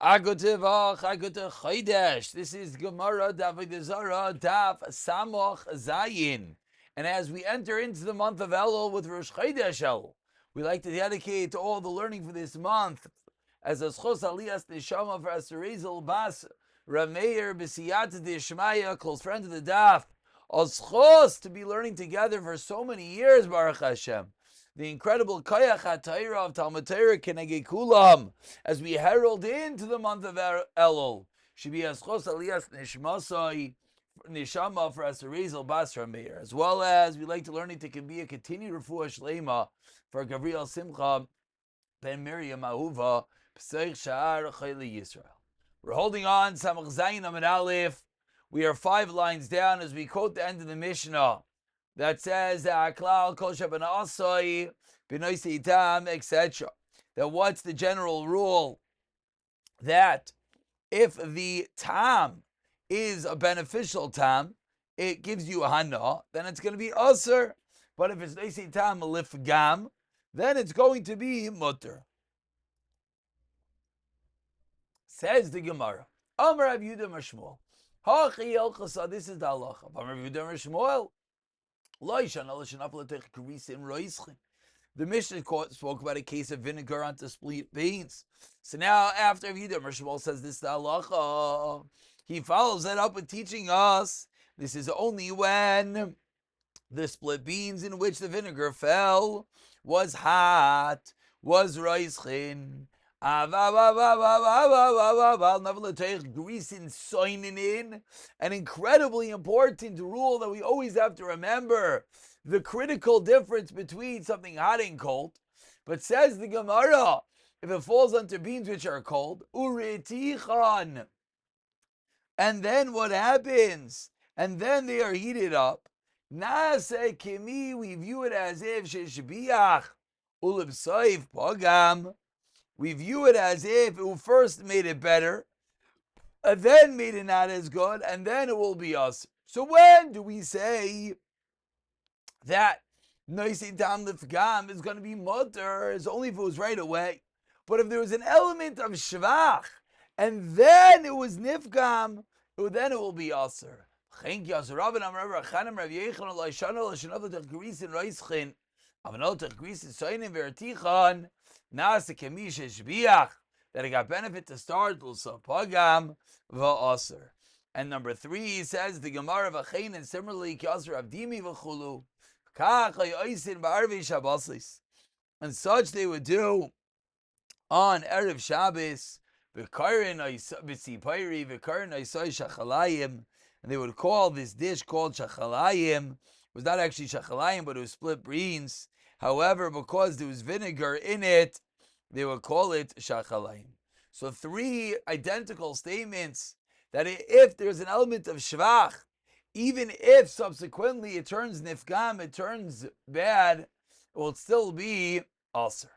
Agutivach, Agutah Chodesh. This is Gemara Avodah Zarah Daf Samoch Zayin. And as we enter into the month of Elul with Rosh Chodesh Elul, we like to dedicate all the learning for this month as a schos aliyas neshama for Aster Reyzel Bas Rameir B'siyat D'Yishmaya, close friend of the Daf. A schos to be learning together for so many years, Baruch Hashem. The incredible Koyach HaTorah of Talmud Torah Kenegei Kulam, as we herald into the month of Elul, should be Aschos Aliyas Nishmasai Nishama for Aster Reyzel Bas Rameir, as well as we like to learn it can be a continued refuah shlema for Gabriel Simcha ben Miriam Ahuva Pesach Sha'ar Chayli Yisrael. We're holding on Samach Zayin Amid Aleph. We are 5 lines down as we quote the end of the Mishnah that says Aklal Kol Shaban Asai B'Noisei Tam, etc. That what's the general rule? That if the tam is a beneficial tam, it gives you a hana, then it's going to be aser. But if it's Noisei Tam Alif Gam, then it's going to be mutter. Says the Gemara, Amar Rav Yehuda Mashmuel, Hachi Elchasa, this is the halacha. Amar Rav Yehuda Mashmuel, the Mishnah spoke about a case of vinegar onto split beans. So now, after Rav Yehuda Mashmuel says this is the halacha, he follows that up with teaching us this is only when the split beans in which the vinegar fell was hot, was roischin. Grease in soinin in. An incredibly important rule that we always have to remember. The critical difference between something hot and cold. But says the Gemara, if it falls onto beans which are cold, uretichan. And then what happens? And then they are heated up. Nase kimi, we view it as if sheshbiach ulibsaif pagam. We view it as if it first made it better, and then made it not as good, and then it will be us. So when do we say that Noisei Tam Lifgam is going to be mutter? It's only if it was right away. But if there was an element of shvach, and then it was nifgam, then it will be aser. That it got benefit to start pagam va'aser. And number 3 says the Gemara v'chein, and similarly k'aser avdimi v'chulu kach ha'yosin ba'arvei Shabbosis, and such they would do on erev Shabbos v'karin b'tzipayri v'karin isai shachalayim, and they would call this dish called shachalayim. It was not actually shachalayim, but it was split beans. However, because there was vinegar in it, they would call it shachalayim. So 3 identical statements that if there's an element of shvach, even if subsequently it turns nifgam, it turns bad, it will still be aser.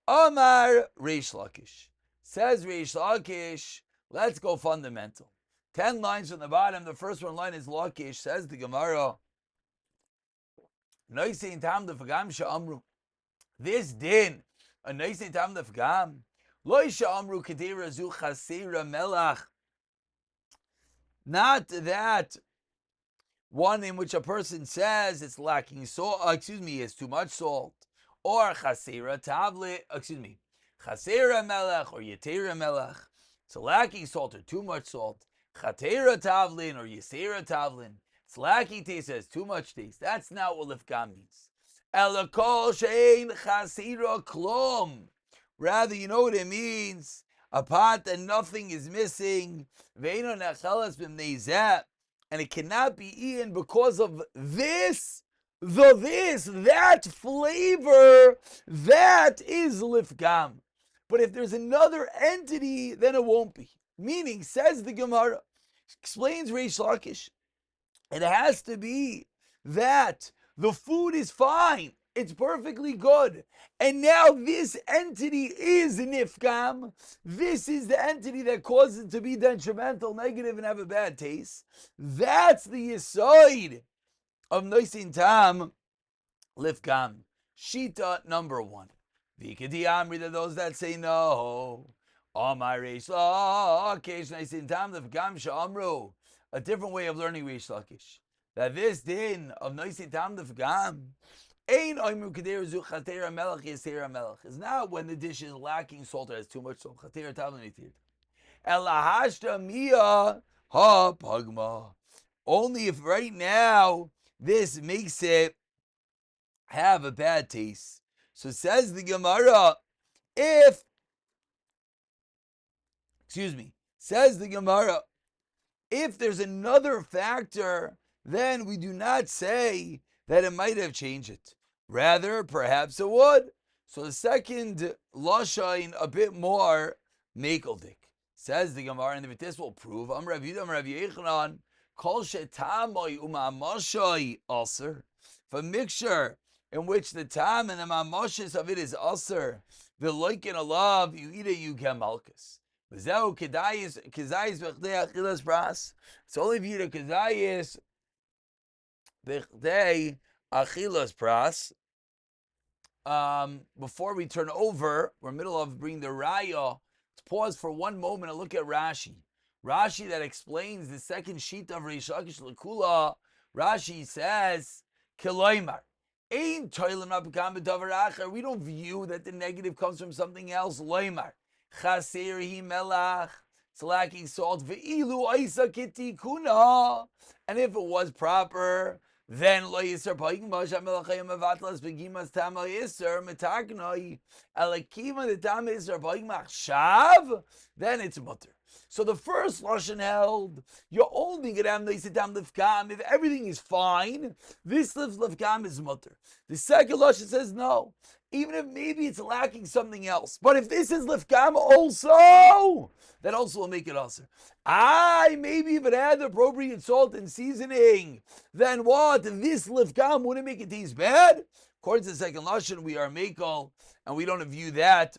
Amar Reish Lakish. Says Reish Lakish, let's go fundamental. 10 lines from the bottom. The first one line is Lakish. Says the Gemara, Noisei Tam Lefgam she'amru. This din, a Noisei Tam Lefgam, lo she'amru kedei zu chasera melach. Not that one in which a person says it's lacking salt, it's too much salt, or chasera tavle, chasera melach or yetera melach. It's lacking salt or too much salt. Chatera tavlin or yesera tavlin. It's lacking taste, it has too much taste. That's not what lifgam means. Elakol shein chasira klom. Rather, you know what it means? A pot that nothing is missing. Veino nechelas b'mneizeh. And it cannot be eaten because of that flavor, that is lifgam. But if there's another entity, then it won't be. Meaning, says the Gemara, explains Reish Lakish, it has to be that the food is fine, it's perfectly good, and now this entity is nifgam. This is the entity that causes it to be detrimental, negative, and have a bad taste. That's the yisoid of Noisei Tam Lifgam. Shita number 1. Vikadi Amri, those that say no. Amar Reish Lakish Naisin Tam Lefgam Sha'amru. A different way of learning Reish Lakish. That this din of Naisin Tam Lefgam Ein Oimru Kader Zu Chatera Melech Yisera Melech is not when the dish is lacking salt or has too much salt. Chatera Tam Nitir. Elahashta Mia Ha Pagma. Only if right now this makes it have a bad taste. So says the Gemara, says the Gemara, if there's another factor, then we do not say that it might have changed it. Rather, perhaps it would. So the second Lashain, a bit more makeldik. Says the Gemara, and if this will prove, Rav Yechanan, Kol shetamoi u'ma'amashoi aser. For mixture in which the tam and the mamashis of it is aser, v'loikin alav, you eat it, you get malchus. V'zeu kedayis b'chdei achilas pras. It's only if you eat a kedayis b'chdei achilas pras. Before we turn over, we're in the middle of bringing the raya. Let's pause for one moment and look at Rashi. Rashi that explains the second sheet of Reish Lakish L'Kula. Rashi says, Kiloimar. Ein toilim rapakam b'davar acher. We don't view that the negative comes from something else. Loimar. Chaser hi melach. It's lacking salt. Ve'ilu oisa kitikuna. And if it was proper, then lo yiser pa'ik mosha melachayim avatlas begimas tama yiser metaknoi. Alakima the tama yiser pa'ik machshav. Then it's mutter. So the first lashon held, you're only going to have Neisit Tam Lefkam if everything is fine. This Lefkam is mutter. The second lashon says no, even if maybe it's lacking something else. But if this is Lefkam also, that also will make it aser. Maybe if it had the appropriate salt and seasoning, then what? This Lefkam wouldn't make it taste bad? According to the second lashon, we are mekel, and we don't view that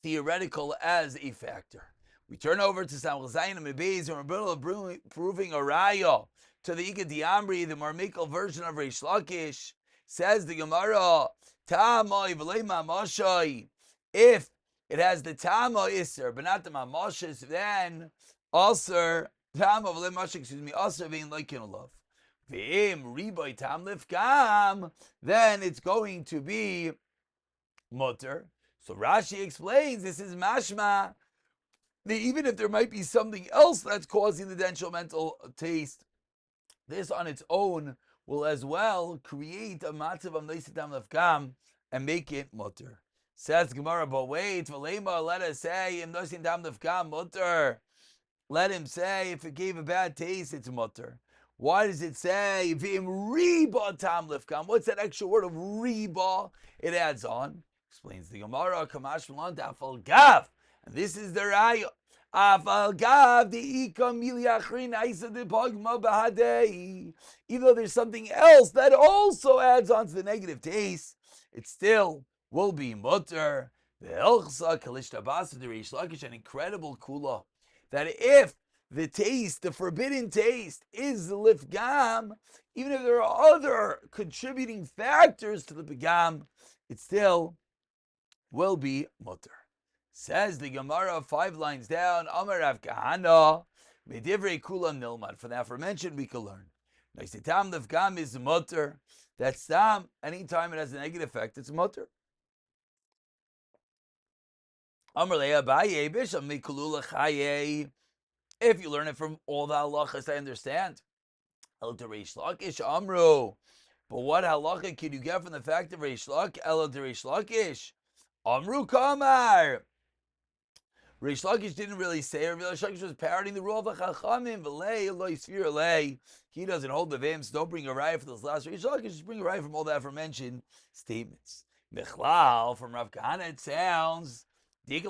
theoretical as a factor. We turn over to Samach Zayin and Mebeis, and we're in the middle of proving a raya to the Ika Diamri, the Marmikal version of Reish Lakish. Says the Gemara, Tamoi v'lei mamashai. If it has the Tama Isser, but not the Mamashis, then Aser, Tama v'lei mamashai, Aser vein leikin olav. V'im riboy tam lifkam, then it's going to be mutter. So Rashi explains, this is mashma, even if there might be something else that's causing the detrimental taste, this on its own will as well create a matzav of Neisit Tam Lefkam and make it mutter. Says Gemara, but wait, V'leima, let us say, Im Neisit Tam Lefkam mutter. Let him say, if it gave a bad taste, it's mutter. Why does it say, V'im riba Tam Lefkam? What's that extra word of riba? It adds on. Explains the Gemara, Kamash Milan Dafal Gav. And this is the raya. Afal gav the ikam miliachrin aisa de pagma bahadei. Even though there's something else that also adds on to the negative taste, it still will be mutter. The elchsa kalishta basa the Reish Lakish, an incredible kula, that if the taste, the forbidden taste, is the lifgam, even if there are other contributing factors to the pagam, it still will be mutter. Says the Gemara 5 lines down, Amar Rav Kahana, Medivrei Kulam Nilman. From the aforementioned, we can learn. Neisit Tam Lefkam is mutter. That's tam. Anytime it has a negative effect, it's mutter. Amar Le'abaye Bisham Mikulula Chaye. If you learn it from all the halachas, I understand. El Reish Lakish Amru. But what halacha can you get from the fact of Reish Lakish? El Reish Lakish Amru Kamar. Reish Lakish didn't really say it. Reish Lakish was parroting the rule of the Chachamim. V'lei lo yisfir lei. He doesn't hold the vim, so don't bring a raya for this last. Reish Lakish just bring a raya from all the aforementioned statements. Mechlal, from Rav Kahana, it sounds says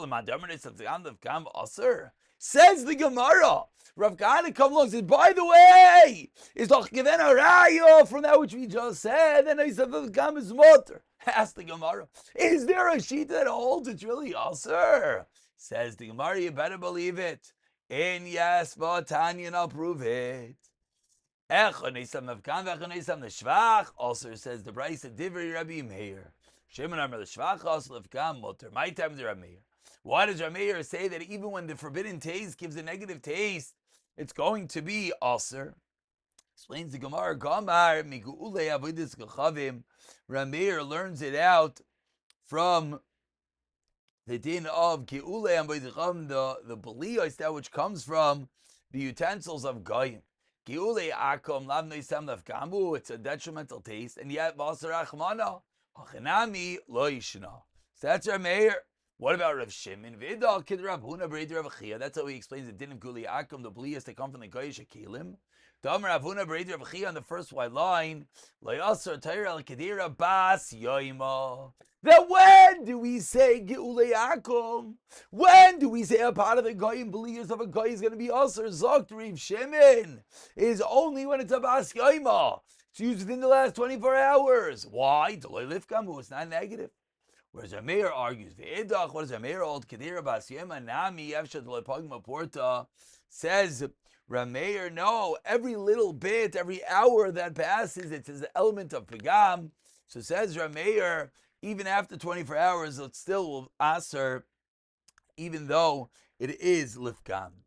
the Gemara. Rav Kahana comes along and says, by the way, is doch given a raya from that which we just said, and I said the Gam is mutter. Ask the Gemara, is there a sheet that holds it's really aser? Says the Gemara, you better believe it. In yes, but Tanya, and I'll prove it. Also says the Bryce of Divrei Rabbi Meir. Shimon Amar L'Shvach also Lefkam Mutter. My time is Rabbi Meir. Why does Meir say that even when the forbidden taste gives a negative taste, it's going to be aser? Explains the Gemara, Gamar Migu'ule Avodas Gachavim. Meir learns it out from the din of Ge'ule Avodas Gachavim, the beliyos, that which comes from the utensils of Goyim. Ge'ule Akom Lav Noisam Lav Gamu, it's a detrimental taste, and yet Vasar Achmana, Hachanami Lo Yishna. So that's Meir. What about Rav Shimon? V'idal Kid Rav Huna B'Rei Rav Chia. That's how he explains the din of Ge'ule Akom, the beliyos that come from the Goyish Akilim. On the first white line, that when do we say Ge'ulei Akum? When do we say a part of the Goyim believers of a Goy is going to be Aser? Zokt Rav Shimon is only when it's a Bas Yoima. It's used within the last 24 hours. Why? It's not negative. Whereas Meir argues, what does Meir hold? Kedira Bas Yoima Nami Evshat Lepagma Porta says. Meir, no, every little bit, every hour that passes, it's an element of pigam. So says Meir, even after 24 hours, it still will aser, even though it is lifgam.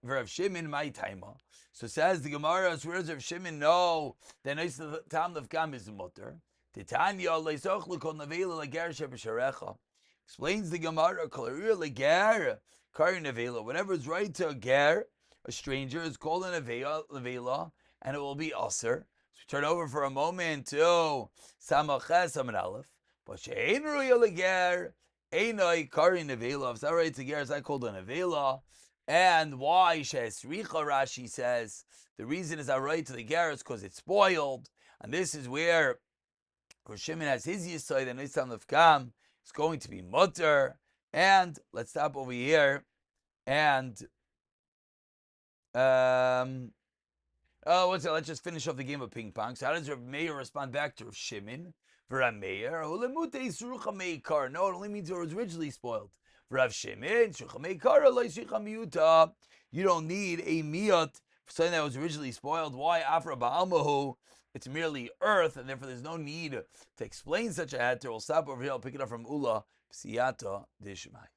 Rav Shimon, my timer. So says the Gemara, where does Rav Shimon know that the tam lifgam is mutter? Titania leisoch lekol nevela leger shebesharecha. Explains the Gemara, kolarir leger kar nevela. Whenever it's right to a ger, a stranger, is called an avela, and it will be aser. So we turn over for a moment to Samaches Amid Aleph. But she'ein ruya leger, einoi karin avela. If it's not right to ger, it's not called an avela. And why she'esricha, Rashi says, the reason is not right to the ger is because it's spoiled. And this is where Rav Shimon has his yisod, and Nisam Lefkam is going to be mutter. And let's stop over here. And let's just finish off the game of ping pong. So how does Rav Meir respond back to Rav Shimon? For Rav Meir, no, it only means it was originally spoiled. For Rav Shimon, you don't need a miyot for something that was originally spoiled. Why? Afra ba'almahu, it's merely earth, and therefore there's no need to explain such a heter. We'll stop over here. I'll pick it up from Ula Psiyata Dishmai.